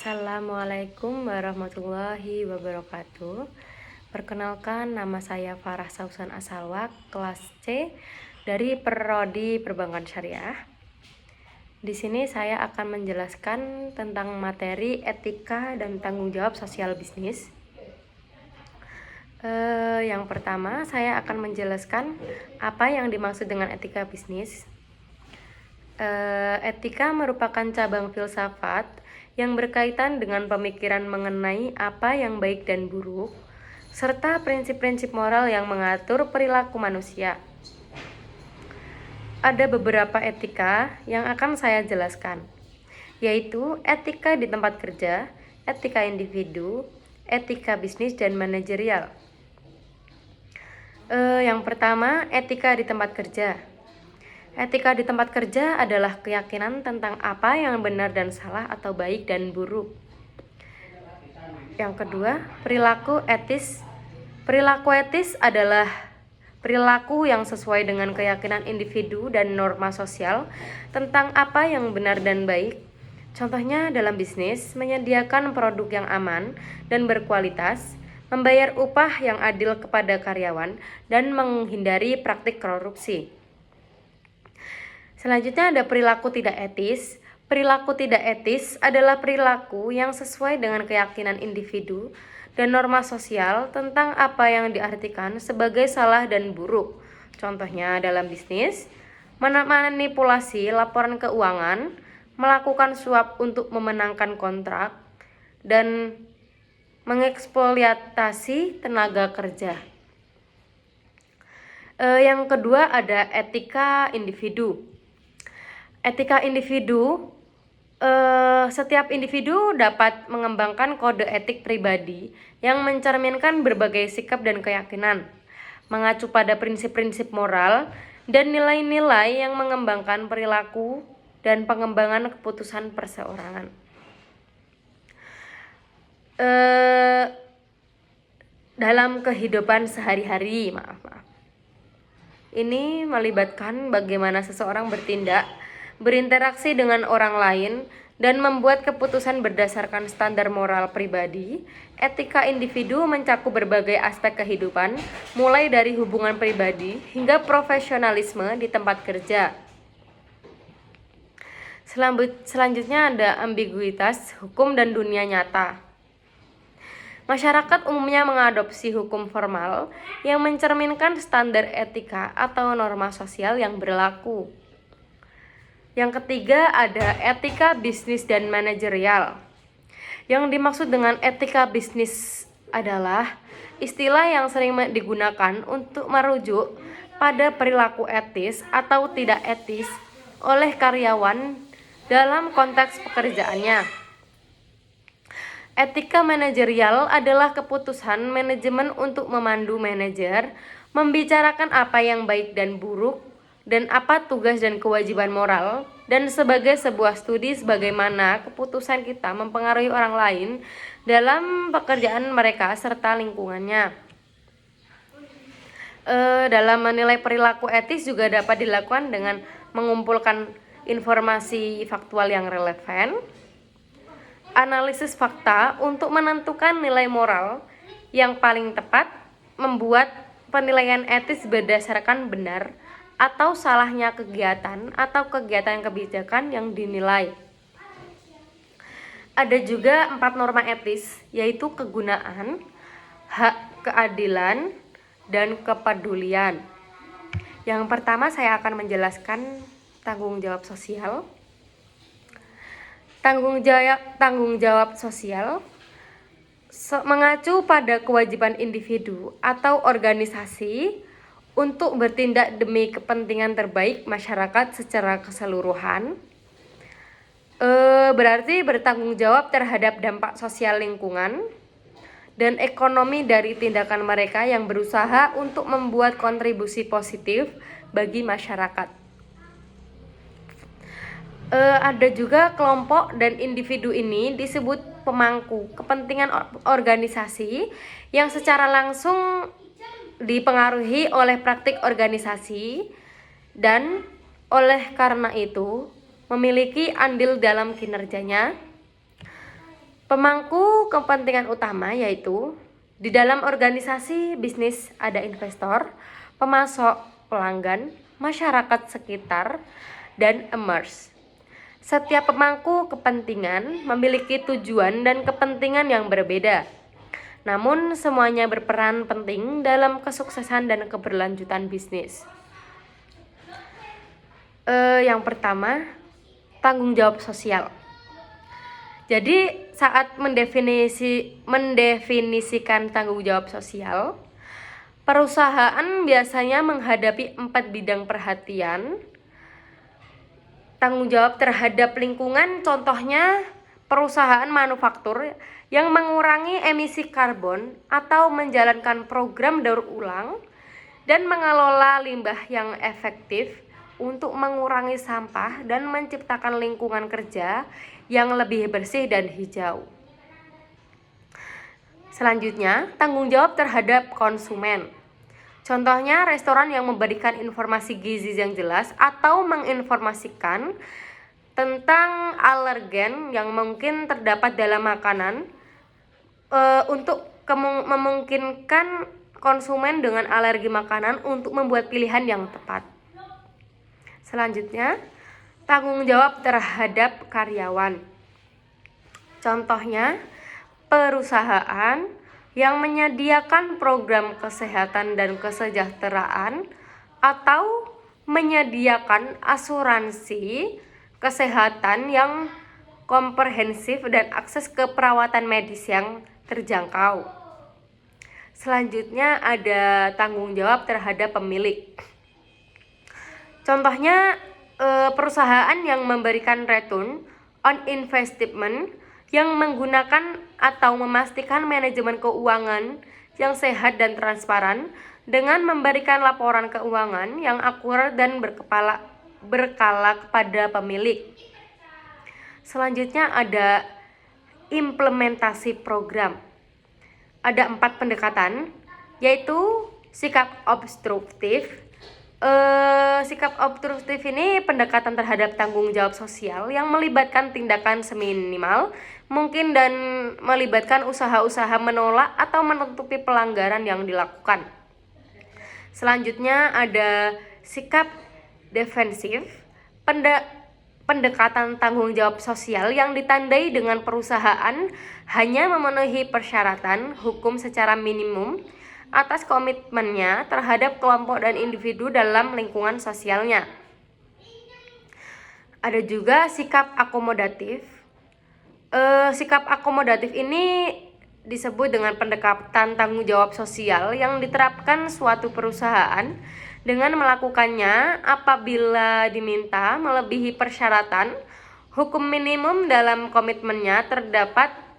Assalamualaikum warahmatullahi wabarakatuh. Perkenalkan, nama saya Farah Sausan Asalwak, kelas C dari Prodi Perbankan Syariah. Di sini saya akan menjelaskan tentang materi etika dan tanggung jawab sosial bisnis. Yang pertama, saya akan menjelaskan apa yang dimaksud dengan etika bisnis. Etika merupakan cabang filsafat yang berkaitan dengan pemikiran mengenai apa yang baik dan buruk, serta prinsip-prinsip moral yang mengatur perilaku manusia. Ada beberapa etika yang akan saya jelaskan, yaitu etika di tempat kerja, etika individu, etika bisnis, dan manajerial. Yang pertama, etika di tempat kerja. Etika di tempat kerja adalah keyakinan tentang apa yang benar dan salah atau baik dan buruk. Yang kedua, perilaku etis. Perilaku etis adalah perilaku yang sesuai dengan keyakinan individu dan norma sosial tentang apa yang benar dan baik. Contohnya dalam bisnis, menyediakan produk yang aman dan berkualitas, membayar upah yang adil kepada karyawan, dan menghindari praktik korupsi. Selanjutnya ada perilaku tidak etis. Perilaku tidak etis adalah perilaku yang sesuai dengan keyakinan individu dan norma sosial tentang apa yang diartikan sebagai salah dan buruk. Contohnya dalam bisnis, manipulasi laporan keuangan, melakukan suap untuk memenangkan kontrak, dan mengeksploitasi tenaga kerja. Yang kedua ada etika individu. Etika individu, setiap individu dapat mengembangkan kode etik pribadi yang mencerminkan berbagai sikap dan keyakinan, mengacu pada prinsip-prinsip moral dan nilai-nilai yang mengembangkan perilaku dan pengembangan keputusan perseorangan. Dalam kehidupan sehari-hari, ini melibatkan bagaimana seseorang bertindak, berinteraksi dengan orang lain, dan membuat keputusan berdasarkan standar moral pribadi. Etika individu mencakup berbagai aspek kehidupan, mulai dari hubungan pribadi hingga profesionalisme di tempat kerja. Selanjutnya ada ambiguitas hukum dan dunia nyata. Masyarakat umumnya mengadopsi hukum formal yang mencerminkan standar etika atau norma sosial yang berlaku. Yang ketiga ada etika bisnis dan manajerial. Yang dimaksud dengan etika bisnis adalah istilah yang sering digunakan untuk merujuk pada perilaku etis atau tidak etis oleh karyawan dalam konteks pekerjaannya. Etika manajerial adalah keputusan manajemen untuk memandu manajer, membicarakan apa yang baik dan buruk, dan apa tugas dan kewajiban moral, dan sebagai sebuah studi bagaimana keputusan kita mempengaruhi orang lain dalam pekerjaan mereka serta lingkungannya. Dalam menilai perilaku etis juga dapat dilakukan dengan mengumpulkan informasi faktual yang relevan, analisis fakta untuk menentukan nilai moral yang paling tepat, membuat penilaian etis berdasarkan benar atau salahnya kegiatan atau kegiatan kebijakan yang dinilai. Ada juga 4 norma etis, yaitu kegunaan, hak keadilan, dan kepedulian. Yang pertama saya akan menjelaskan tanggung jawab sosial. Tanggung jawab sosial mengacu pada kewajiban individu atau organisasi untuk bertindak demi kepentingan terbaik masyarakat secara keseluruhan. Berarti bertanggung jawab terhadap dampak sosial lingkungan dan ekonomi dari tindakan mereka yang berusaha untuk membuat kontribusi positif bagi masyarakat. Ada juga kelompok dan individu ini disebut pemangku kepentingan organisasi yang secara langsung dipengaruhi oleh praktik organisasi dan oleh karena itu memiliki andil dalam kinerjanya. Pemangku kepentingan utama yaitu di dalam organisasi bisnis ada investor, pemasok, pelanggan, masyarakat sekitar, dan emerge. Setiap pemangku kepentingan memiliki tujuan dan kepentingan yang berbeda. Namun semuanya berperan penting dalam kesuksesan dan keberlanjutan bisnis. Yang pertama, tanggung jawab sosial. Jadi saat mendefinisikan tanggung jawab sosial, perusahaan biasanya menghadapi 4 bidang perhatian. Tanggung jawab terhadap lingkungan, contohnya perusahaan manufaktur yang mengurangi emisi karbon atau menjalankan program daur ulang dan mengelola limbah yang efektif untuk mengurangi sampah dan menciptakan lingkungan kerja yang lebih bersih dan hijau. Selanjutnya, tanggung jawab terhadap konsumen. Contohnya restoran yang memberikan informasi gizi yang jelas atau menginformasikan tentang alergen yang mungkin terdapat dalam makanan untuk memungkinkan konsumen dengan alergi makanan untuk membuat pilihan yang tepat. Selanjutnya, tanggung jawab terhadap karyawan. Contohnya, perusahaan yang menyediakan program kesehatan dan kesejahteraan atau menyediakan asuransi kesehatan yang komprehensif dan akses ke perawatan medis yang terjangkau. Selanjutnya ada tanggung jawab terhadap pemilik. Contohnya perusahaan yang memberikan return on investment yang menggunakan atau memastikan manajemen keuangan yang sehat dan transparan dengan memberikan laporan keuangan yang akurat dan berkala kepada pemilik. Selanjutnya ada implementasi program. Ada 4 pendekatan, yaitu sikap obstruktif. Sikap obstruktif ini pendekatan terhadap tanggung jawab sosial yang melibatkan tindakan seminimal mungkin dan melibatkan usaha-usaha menolak atau menutupi pelanggaran yang dilakukan. Selanjutnya ada sikap defensif, pendekatan tanggung jawab sosial yang ditandai dengan perusahaan hanya memenuhi persyaratan hukum secara minimum atas komitmennya terhadap kelompok dan individu dalam lingkungan sosialnya. Ada juga sikap akomodatif. Sikap akomodatif ini disebut dengan pendekatan tanggung jawab sosial yang diterapkan suatu perusahaan dengan melakukannya apabila diminta melebihi persyaratan hukum minimum dalam komitmennya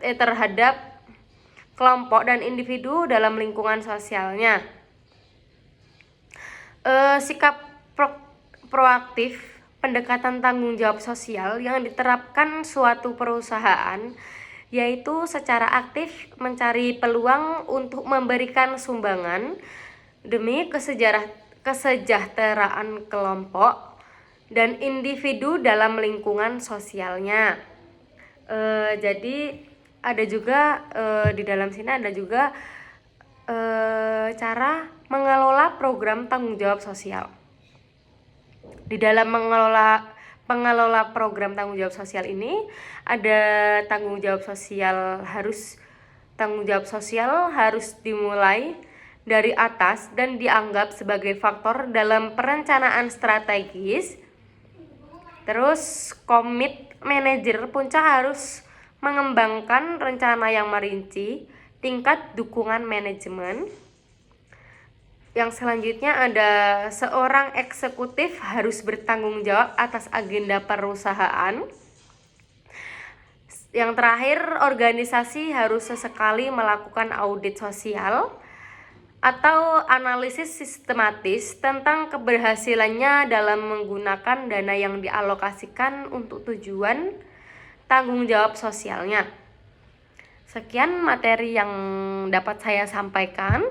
terhadap kelompok dan individu dalam lingkungan sosialnya. Sikap proaktif, pendekatan tanggung jawab sosial yang diterapkan suatu perusahaan, yaitu secara aktif mencari peluang untuk memberikan sumbangan demi kesejahteraan kelompok dan individu dalam lingkungan sosialnya. Jadi ada juga di dalam sini ada juga cara mengelola program tanggung jawab sosial. Di dalam pengelola program tanggung jawab sosial ini ada tanggung jawab sosial harus dimulai dari atas dan dianggap sebagai faktor dalam perencanaan strategis. Terus komit manajer puncak harus mengembangkan rencana yang merinci tingkat dukungan manajemen. Yang selanjutnya ada seorang eksekutif harus bertanggung jawab atas agenda perusahaan. Yang terakhir, organisasi harus sesekali melakukan audit sosial atau analisis sistematis tentang keberhasilannya dalam menggunakan dana yang dialokasikan untuk tujuan tanggung jawab sosialnya. Sekian materi yang dapat saya sampaikan.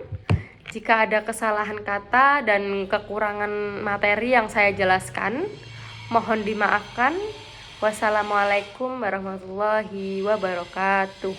Jika ada kesalahan kata dan kekurangan materi yang saya jelaskan, mohon dimaafkan. Wassalamualaikum warahmatullahi wabarakatuh.